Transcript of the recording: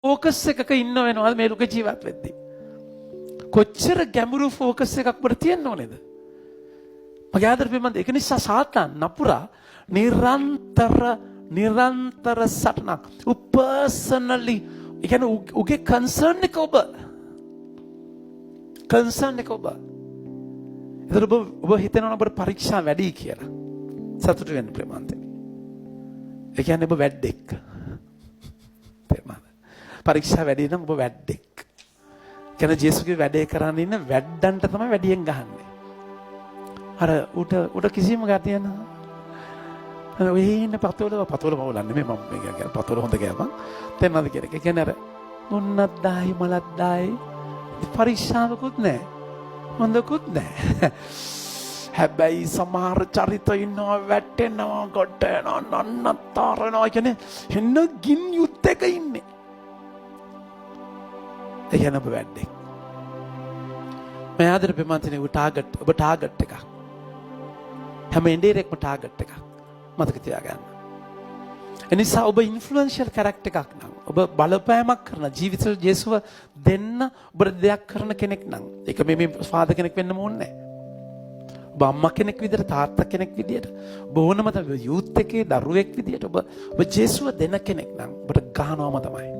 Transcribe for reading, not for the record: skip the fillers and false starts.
Focus එකක ඉන්න වෙනවද මේ ලෝක ජීවත් වෙද්දී? කොච්චර ගැඹුරු ෆෝකස් එකක් අපිට තියෙන්න ඕනේද? මගේ ආදරේ මන්ද ඒක නිසා සාතන් නපුරා නිරන්තර සටනක්. පර්සනලි ඒ කියන්නේ උගේ කන්සර්න් එක ඔබ. කන්සර්න් එක ඔබ. ඒතර ඔබ හිතනවා ඔබට පරීක්ෂා වැඩි කියලා. සතුටු වෙන්න ප්‍රේමාන්තේ. ඒ කියන්නේ ඔබ වැඩෙක්. පරීක්ෂා වැඩි නම් ඔබ වැඩෙක්. කියන්නේ ජේසුස්ගේ වැඩේ කරන්න ඉන්න වැඩන්ට තමයි වැඩියෙන් ගහන්නේ. අර උට කිසිම ගතියක් නැහැ. ඔය ඉන්න පතෝල මවලන්නේ මේ මම මේ කියන්නේ පතෝල හොඳ ගෑමක්. තේරෙනවද කියලා. ඒ කියන්නේ අර මොන්නත් දායි මලත් දායි පරීක්ෂාවකුත් නැහැ. හොඳකුත් නැහැ. හැබැයි සමහර චරිත ඉන්නවා වැටෙනවා කොටනවා නන්නතරනවා කියන්නේ හෙන්න ගින් යුද්ධයක ඉන්නේ. ඒ කියන්නේ ඔබ වැඩේ. මම ආදර ප්‍රමාන්තනේ ඔබ ටාගට් එකක්. හැම ඉන්ඩිරෙක්ම ටාගට් එකක්. මතක තියාගන්න. එනිසා ඔබ ඉන්ෆ්ලුවෙන්ෂල් කැරක්ටර් එකක් නම් ඔබ බලපෑමක් කරන ජීවිතේ ජේසුව දෙන්න ඔබ දෙයක් කරන කෙනෙක් නම් ඒක මේ ෆාදර් කෙනෙක් වෙන්න ඕනේ නැහැ. ඔබ අම්මා කෙනෙක් විදියට තාත්තා කෙනෙක් විදියට ඔබ ඕනම යූත් එකේ දරුවෙක් විදියට ඔබ ජේසුව දෙන කෙනෙක් නම් ඔබට ගහනවම තමයි.